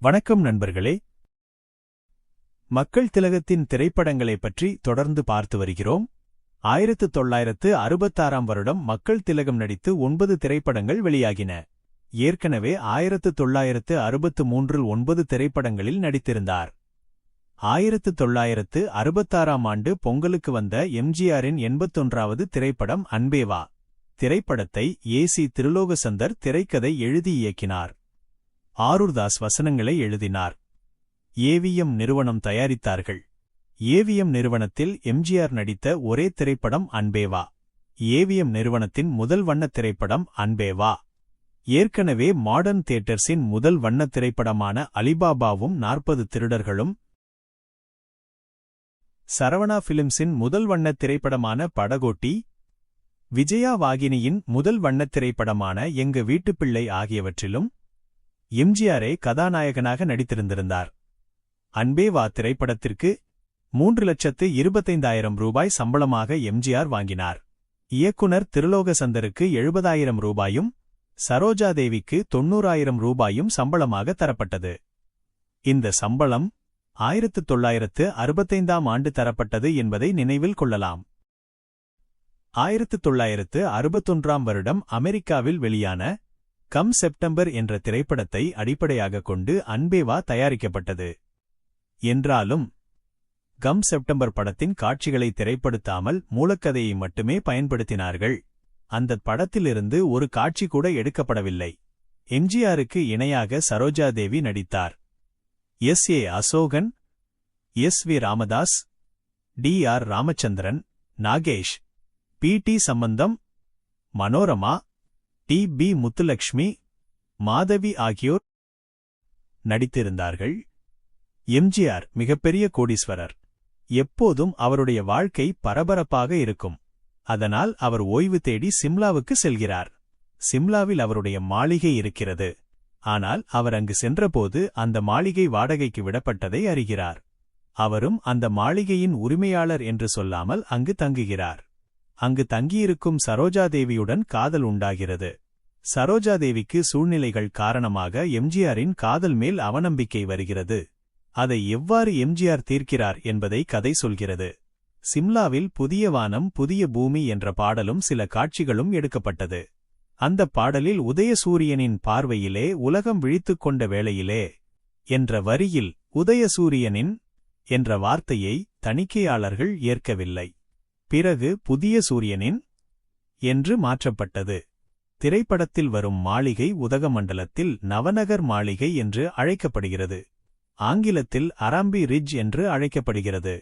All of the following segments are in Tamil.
வணக்கம் நண்பர்களே. மக்கள் திலகத்தின் திரைப்படங்களைப் பற்றி தொடர்ந்து பார்த்து வருகிறோம். 1966ஆம் வருடம் மக்கள் திலகம் நடித்து 9 திரைப்படங்கள் வெளியாகின. ஏற்கனவே 1963இல் 9 திரைப்படங்களில் நடித்திருந்தார். 1966ஆம் ஆண்டு பொங்கலுக்கு வந்த எம்ஜிஆரின் 81வது திரைப்படம் அன்பே வா. திரைப்படத்தை ஏ.சி. திருலோகசந்தர் திரைக்கதை எழுதி இயக்கினார். ஆரூர்தாஸ் வசனங்களை எழுதினார். ஏவிஎம் நிறுவனம் தயாரித்தார்கள். ஏவிஎம் நிறுவனத்தில் எம்ஜிஆர் நடித்த ஒரே திரைப்படம் அன்பே வா. ஏவிஎம் நிறுவனத்தின் முதல் வண்ணத் திரைப்படம் அன்பே வா. ஏற்கனவே மாடர்ன் தியேட்டர்ஸின் முதல் வண்ணத் திரைப்படமான அலிபாபாவும் 40 திருடர்களும், சரவணா பிலிம்ஸின் முதல் வண்ணத் திரைப்படமான படகோட்டி, விஜயா வாகினியின் முதல் வண்ணத் திரைப்படமான எங்க வீட்டுப்பிள்ளை ஆகியவற்றிலும் எம்ஜிஆரே கதாநாயகனாக நடித்திருந்திருந்தார். அன்பே வா திரைப்படத்திற்கு 3,25,000 ரூபாய் சம்பளமாக எம்ஜிஆர் வாங்கினார். இயக்குனர் திருலோகசந்தருக்கு 70,000 ரூபாயும் சரோஜாதேவிக்கு 90,000 ரூபாயும் சம்பளமாக தரப்பட்டது. இந்த சம்பளம் 1965ஆம் ஆண்டு தரப்பட்டது என்பதை நினைவில் கொள்ளலாம். 1961ஆம் வருடம் அமெரிக்காவில் வெளியான கம் செப்டம்பர் என்ற திரைப்படத்தை அடிப்படையாகக் கொண்டு அன்பே வா தயாரிக்கப்பட்டது. என்றாலும் கம் செப்டம்பர் படத்தின் காட்சிகளை திரைப்படுத்தாமல் மூலக்கதையை மட்டுமே பயன்படுத்தினார்கள். அந்த படத்திலிருந்து ஒரு காட்சி கூட எடுக்கப்படவில்லை. எம்ஜிஆருக்கு இணையாக சரோஜாதேவி நடித்தார். S A. Ashokan, S V. Ramadas, T R. Ramachandran, Nagesh, P D. Sambandam, Manorama, டி.பி. Muthulakshmi, Madhavi ஆகியோர் நடித்திருந்தார்கள். எம்ஜிஆர் மிகப்பெரிய கோடீஸ்வரர். எப்போதும் அவருடைய வாழ்க்கை பரபரப்பாக இருக்கும். அதனால் அவர் ஓய்வு தேடி சிம்லாவுக்கு செல்கிறார். சிம்லாவில் அவருடைய மாளிகை இருக்கிறது. ஆனால் அவர் அங்கு சென்றபோது அந்த மாளிகை வாடகைக்கு விடப்பட்டதை அறிகிறார். அவரும் அந்த மாளிகையின் உரிமையாளர் என்று சொல்லாமல் அங்கு தங்குகிறார். அங்கு தங்கியிருக்கும் சரோஜாதேவியுடன் காதல் உண்டாகிறது. சரோஜாதேவிக்கு சூழ்நிலைகள் காரணமாக எம்ஜிஆரின் காதல் மேல் அவநம்பிக்கை வருகிறது. அதை எவ்வாறு எம்ஜிஆர் தீர்க்கிறார் என்பதை கதை சொல்கிறது. சிம்லாவில் புதிய வானம் புதிய பூமி என்ற பாடலும் சில காட்சிகளும் எடுக்கப்பட்டது. அந்த பாடலில் உதயசூரியனின் பார்வையிலே உலகம் விழித்துக் கொண்ட வேளையிலே என்ற வரியில் உதயசூரியனின் என்ற வார்த்தையை தணிக்கையாளர்கள் ஏற்கவில்லை. பிறகு புதிய சூரியனின் என்று மாற்றப்பட்டது. திரைப்படத்தில் வரும் மாளிகை உதகமண்டலத்தில் நவநகர் மாளிகை என்று அழைக்கப்படுகிறது. ஆங்கிலத்தில் அராம்பி ரிட்ஜ் என்று அழைக்கப்படுகிறது.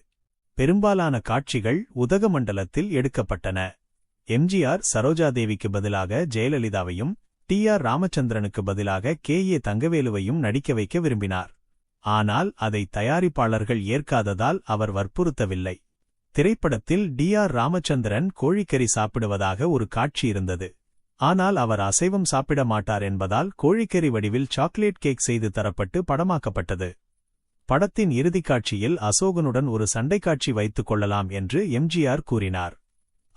பெரும்பாலான காட்சிகள் உதகமண்டலத்தில் எடுக்கப்பட்டன. எம்ஜிஆர் சரோஜாதேவிக்கு பதிலாக ஜெயலலிதாவையும் டி.ஆர். ராமச்சந்திரனுக்கு பதிலாக கே.ஏ. தங்கவேலுவையும் நடிக்க வைக்க விரும்பினார். ஆனால் அதை தயாரிப்பாளர்கள் ஏற்காததால் அவர் வற்புறுத்தவில்லை. திரைப்படத்தில் டி.ஆர். ராமச்சந்திரன் கோழிக்கறி சாப்பிடுவதாக ஒரு காட்சி இருந்தது. ஆனால் அவர் அசைவம் சாப்பிட மாட்டார் என்பதால் கோழிக்கறி வடிவில் சாக்லேட் கேக் செய்து தரப்பட்டு படமாக்கப்பட்டது. படத்தின் இறுதிக்காட்சியில் அசோகனுடன் ஒரு சண்டைக்காட்சி வைத்துக் கொள்ளலாம் என்று எம்ஜிஆர் கூறினார்.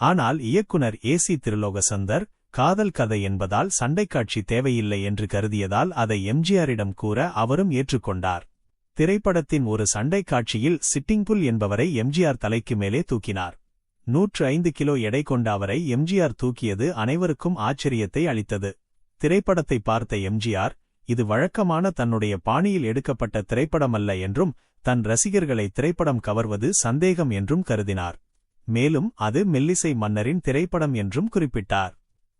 ஆனால் இயக்குனர் ஏ.சி. திருலோகசந்தர் காதல் கதை என்பதால் சண்டைக்காட்சி தேவையில்லை என்று கருதியதால் அதை எம்ஜிஆரிடம் கூற அவரும் ஏற்றுக்கொண்டார். திரைப்படத்தின் ஒரு சண்டை காட்சியில் சிட்டிங் புல் என்பவரை எம்ஜிஆர் தலைக்கு மேலே தூக்கினார். 105 கிலோ எடை கொண்ட அவரை எம்ஜிஆர் தூக்கியது அனைவருக்கும் ஆச்சரியத்தை அளித்தது. திரைப்படத்தை பார்த்த எம்ஜிஆர், இது வழக்கமான தன்னுடைய பாணியில் எடுக்கப்பட்ட திரைப்படமல்ல என்றும் தன் ரசிகர்களை திரைப்படம் கவர்வது சந்தேகம் என்றும் கருதினார். மேலும் அது மெல்லிசை மன்னரின் திரைப்படம் என்றும் குறிப்பிட்டார்.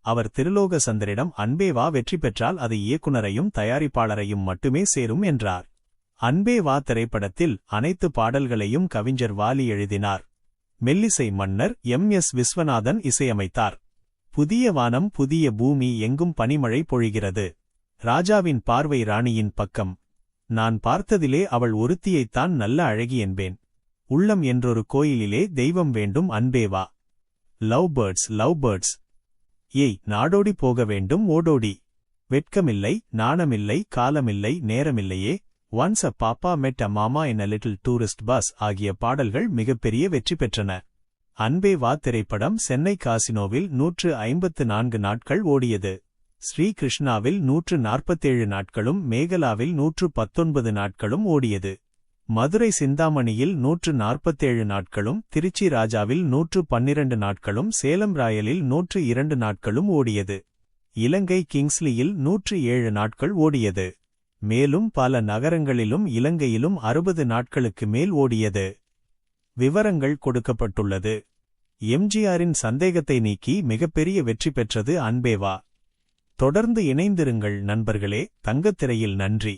அவர் திருலோகசந்தரிடம் அன்பே வா வெற்றி பெற்றால் அது இயக்குனரையும் தயாரிப்பாளரையும் மட்டுமே சேரும் என்றார். அன்பே வா திரைப்படத்தில் அனைத்து பாடல்களையும் கவிஞர் வாலி எழுதினார். மெல்லிசை மன்னர் எம்.எஸ். விஸ்வநாதன் இசையமைத்தார். புதிய வானம் புதிய பூமி எங்கும் பனிமழை பொழிகிறது. ராஜாவின் பார்வை ராணியின் பக்கம். நான் பார்த்ததிலே அவள் ஒருத்தியைத்தான் நல்ல அழகி என்பேன். உள்ளம் என்றொரு கோயிலிலே தெய்வம் வேண்டும் அன்பே வா. Love birds. ஏய் நாடோடி போக வேண்டும் ஓடோடி. வெட்கமில்லை நாணமில்லை காலமில்லை நேரமில்லையே. ஒன்ஸ் அ பாப்பா மெட் அ மாமா இன் அ லிட்டில் டூரிஸ்ட் பஸ் ஆகிய பாடல்கள் மிகப்பெரிய வெற்றி பெற்றன. அன்பே வா திரைப்படம் சென்னை காசினோவில் 154 நாட்கள் ஓடியது. ஸ்ரீ கிருஷ்ணாவில் 147 நாட்களும் மேகலாவில் 119 நாட்களும் ஓடியது. மதுரை சிந்தாமணியில் 147 நாட்களும், திருச்சி ராஜாவில் 112 நாட்களும், சேலம் ராயலில் 102 நாட்களும் ஓடியது. இலங்கை கிங்ஸ்லியில் 107 நாட்கள் ஓடியது. மேலும் பல நகரங்களிலும் இலங்கையிலும் 60 நாட்களுக்கு மேல் ஓடியது. விவரங்கள் கொடுக்கப்பட்டுள்ளது. எம்ஜிஆரின் சந்தேகத்தை நீக்கி மிகப்பெரிய வெற்றி பெற்றது அன்பே வா. தொடர்ந்து இணைந்திருங்கள் நண்பர்களே. தங்கத்திரையில் நன்றி.